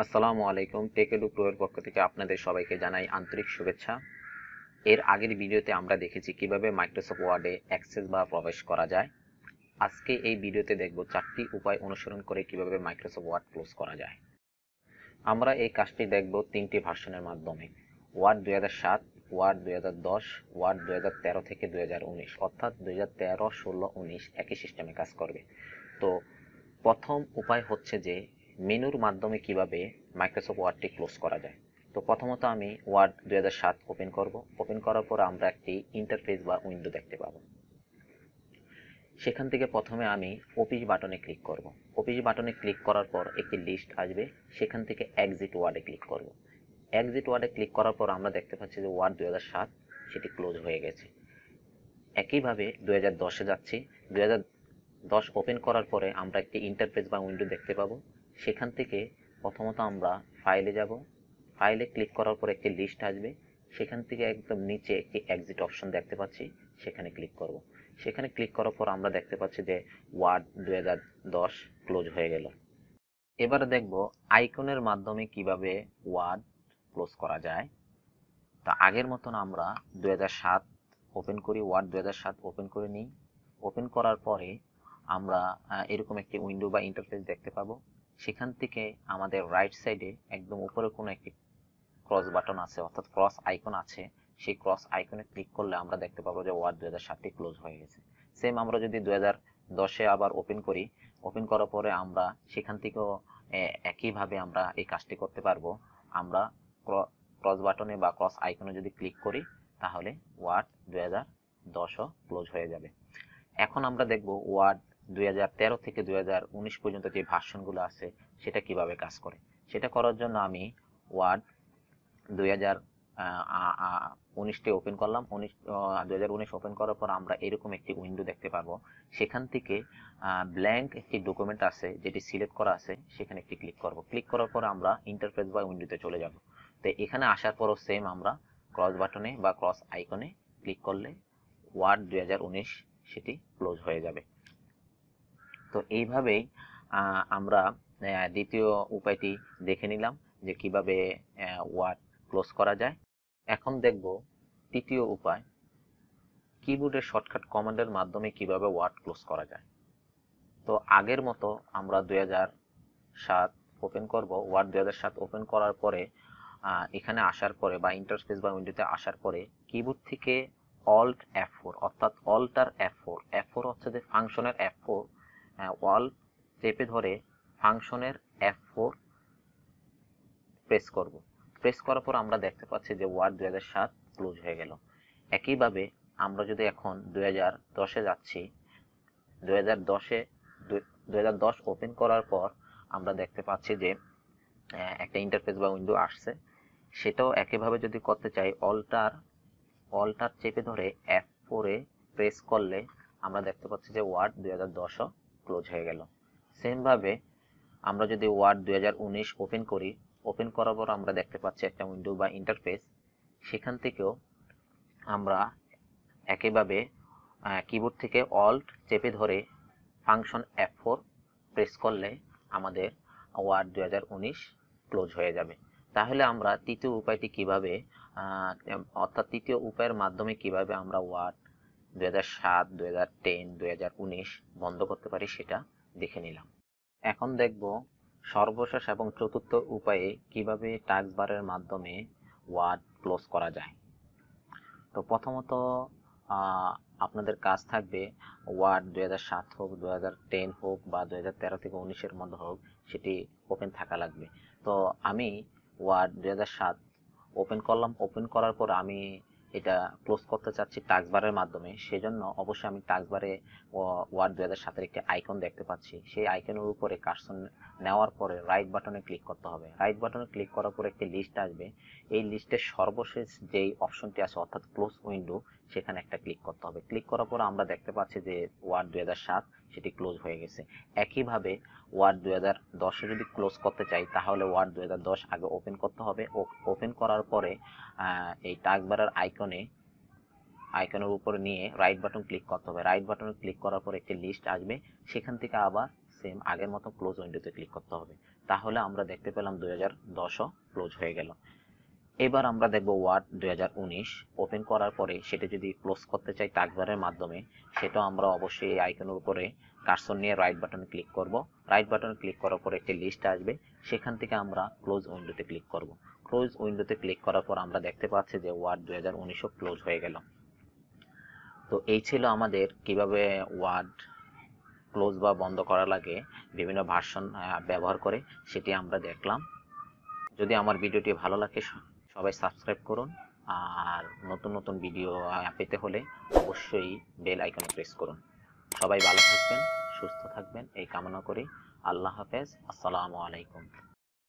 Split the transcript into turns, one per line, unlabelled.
আসসালামু আলাইকুম। টেকএডু প্রো এর পক্ষ থেকে আপনাদের সবাইকে জানাই আন্তরিক শুভেচ্ছা। এর আগের ভিডিওতে আমরা দেখেছি কিভাবে মাইক্রোসফট ওয়ার্ডে অ্যাক্সেস বা প্রবেশ করা যায়। আজকে এই ভিডিওতে দেখব 4টি উপায় অনুসরণ করে কিভাবে মাইক্রোসফট ওয়ার্ড ক্লোজ করা যায়। আমরা এই কাজটি দেখব 3টি ভার্সনের মাধ্যমে: ওয়ার্ড 2007, ওয়ার্ড 2010, ওয়ার্ড 2013 থেকে 2019, অর্থাৎ 2013, 16, 19 একই সিস্টেমে কাজ করবে। তো প্রথম উপায় হচ্ছে যে মেনুর মাধ্যমে কিভাবে মাইক্রোসফট ওয়ার্ডটি ক্লোজ করা যায়। তো প্রথমত আমি ওয়ার্ড 2007 ওপেন করব। ওপেন করার পর আমরা একটি ইন্টারফেস বা উইন্ডো দেখতে পাবো। সেখান থেকে প্রথমে আমি অফিস বাটনে ক্লিক করব। অফিস বাটনে ক্লিক করার পর একটি লিস্ট আসবে, সেখান থেকে এক্সিট ওয়ার্ডে ক্লিক করব। এক্সিট ওয়ার্ডে ক্লিক করার পর আমরা দেখতে পাচ্ছি যে ওয়ার্ড 2007 সেটি ক্লোজ হয়ে গেছে। একইভাবে 2010-এ যাচ্ছি। 2010 ওপেন করার পরে আমরা একটি ইন্টারফেস বা উইন্ডো দেখতে পাবো। সেখান থেকে প্রথমত আমরা ফাইলে যাব। ফাইলে ক্লিক করার পর একটি লিস্ট আসবে, সেখান থেকে একদম নিচে একটি এক্সিট অপশন দেখতে পাচ্ছি, সেখানে ক্লিক করব। সেখানে ক্লিক করার পর আমরা দেখতে পাচ্ছি যে ওয়ার্ড 2010 ক্লোজ হয়ে গেল। এবার দেখব আইকনের মাধ্যমে কিভাবে ওয়ার্ড ক্লোজ করা যায়। তা আগের মতন আমরা 2007 ওপেন করি, ওয়ার্ড 2007 ওপেন করে নিই। ওপেন করার পরে আমরা এরকম একটি উইন্ডো বা ইন্টারফেস দেখতে পাবো। সেখান থেকে আমাদের রাইট সাইডে একদম উপরে কোনো একটি ক্রস বাটন আছে, অর্থাৎ ক্রস আইকন আছে। সেই ক্রস আইকনে ক্লিক করলে আমরা দেখতে পাবো যে ওয়ার্ড 2007টি ক্লোজ হয়ে গেছে। সেম আমরা যদি 2010-এ আবার ওপেন করি, ওপেন করার পরে আমরা সেখান থেকেও একইভাবে আমরা এই কাজটি করতে পারবো। আমরা ক্রস বাটনে বা ক্রস আইকনে যদি ক্লিক করি তাহলে ওয়ার্ড 2010ও ক্লোজ হয়ে যাবে। এখন আমরা দেখব ওয়ার্ড 2013 থেকে 2019 পর্যন্ত যে ভার্সনগুলো আছে সেটা কিভাবে কাজ করে। সেটা করার জন্য আমি ওয়ার্ড 2019টি ওপেন করলাম। 2019 ওপেন করার পর আমরা এরকম একটি উইন্ডো দেখতে পাবো। সেখান থেকে ব্ল্যাঙ্ক একটি ডকুমেন্ট আছে যেটি সিলেক্ট করা আছে, সেখানে একটি ক্লিক করব। ক্লিক করার পর আমরা ইন্টারফেস বা উইন্ডোতে চলে যাব। তো এখানে আসার পরও সেম আমরা ক্রস বাটনে বা ক্রস আইকনে ক্লিক করলে ওয়ার্ড 2019 সেটি ক্লোজ হয়ে যাবে। তো এইভাবেই আমরা দ্বিতীয় উপায়টি দেখে নিলাম যে কিভাবে ওয়ার্ড ক্লোজ করা যায়। এখন দেখব তৃতীয় উপায়, কিবোর্ডের শর্টকাট কমান্ডের মাধ্যমে কিভাবে ওয়ার্ড ক্লোজ করা যায়। তো আগের মতো আমরা 2007 ওপেন করব। ওয়ার্ড 2007 ওপেন করার পরে এখানে আসার পরে বা ইন্টারফেস বা উইন্ডোতে আসার পরে কিবোর্ড থেকে অল্ট F4, অর্থাৎ অল্টার F4 হচ্ছে যে ফাংশনের F4, অল্ট চেপে ধরে ফাংশনের F4 প্রেস করব। প্রেস করার পর আমরা দেখতে পাচ্ছি যে ওয়ার্ড 2007 ক্লোজ হয়ে গেল। একইভাবে আমরা যদি এখন 2010-এ যাচ্ছি, 2010 ওপেন করার পর আমরা দেখতে পাচ্ছি যে একটা ইন্টারফেস বা উইন্ডো আসছে। সেটাও একইভাবে যদি করতে চাই, অল্টার চেপে ধরে F4-এ প্রেস করলে আমরা দেখতে পাচ্ছি যে ওয়ার্ড 2010ও ক্লোজ হয়ে গেল। সেম ভাবে আমরা যদি ওয়ার্ড 2019 ওপেন করি, ওপেন করার পর আমরা দেখতে পাচ্ছি একটা উইন্ডো বা ইন্টারফেস। সেখান থেকেও আমরা একইভাবে কিবোর্ড থেকে অল্ট চেপে ধরে ফাংশন F4 প্রেস করলে আমাদের ওয়ার্ড 2019 ক্লোজ হয়ে যাবে। তাহলে আমরা তৃতীয় উপায়টি কিভাবে, অর্থাৎ তৃতীয় উপায়ের মাধ্যমে কিভাবে আমরা ওয়ার্ড 2007, 2010, 2019 বন্ধ করতে পারি সেটা দেখে নিলাম। এখন দেখব সর্বশেষ এবং চতুর্থ উপায়ে কিভাবে টাস্ক বারের মাধ্যমে ওয়ার্ড ক্লোজ করা যায়। তো প্রথমত আপনাদের কাজ থাকবে ওয়ার্ড 2007 হোক, 2010 হোক বা 2013 থেকে 19-এর মধ্যে হোক, সেটি ওপেন থাকা লাগবে। তো আমি ওয়ার্ড 2007 ওপেন করলাম। ওপেন করার পর আমি এটা ক্লোজ করতে চাচ্ছি টাস্ক বারের মাধ্যমে। সেজন্য অবশ্যই আমি টাস্ক বারে ওয়ার্ড 2007-এর একটি আইকন দেখতে পাচ্ছি। সেই আইকনের উপরে কার্সর নেওয়ার পরে রাইট বাটনে ক্লিক করতে হবে। রাইট বাটনে ক্লিক করার পর একটি লিস্ট আসবে। এই লিস্টের সর্বশেষ যেই অপশনটি আছে, অর্থাৎ ক্লোজ উইন্ডো, সেখানে একটা ক্লিক করতে হবে। ক্লিক করার পর আমরা দেখতে পাচ্ছি যে ওয়ার্ড 2007 সেটি ক্লোজ হয়ে গেছে। একইভাবে ওয়ার্ড 2010-এ যদি ক্লোজ করতে চাই তাহলে ওয়ার্ড 2010 আগে ওপেন করতে হবে। ওপেন করার পরে এই টাস্ক বারের আইকনের উপরে নিয়ে রাইট বাটন ক্লিক করতে হবে। রাইট বাটনে ক্লিক করার পর একটি লিস্ট আসবে, সেখান থেকে আবার সেম আগের মতো ক্লোজ উইন্ডোতে ক্লিক করতে হবে। তাহলে আমরা দেখতে পেলাম 2010ও ক্লোজ হয়ে গেল। এবার আমরা দেখব ওয়ার্ড 2019 ওপেন করার পরে সেটা যদি ক্লোজ করতে চাই টাচবারের মাধ্যমে, সেটা আমরা অবশ্যই এই আইকনের উপরে কার্সর নিয়ে রাইট বাটনে ক্লিক করব। রাইট বাটনে ক্লিক করার পরে একটি লিস্ট আসবে, সেখান থেকে আমরা ক্লোজ উইন্ডোতে ক্লিক করব। ক্লোজ উইন্ডোতে ক্লিক করার পর আমরা দেখতে পাচ্ছি যে ওয়ার্ড 2019ও ক্লোজ হয়ে গেল। তো এই ছিল আমাদের কিভাবে ওয়ার্ড ক্লোজ বা বন্ধ করা লাগে বিভিন্ন ভার্সন ব্যবহার করে, সেটি আমরা দেখলাম। যদি আমার ভিডিওটি ভালো লাগে সবাই সাবস্ক্রাইব করুন, আর নতুন নতুন ভিডিও পেতে হলে অবশ্যই বেল আইকনে প্রেস করুন। সবাই ভালো থাকবেন, সুস্থ থাকবেন এই কামনা করি। আল্লাহ হাফেজ, আসসালামু আলাইকুম।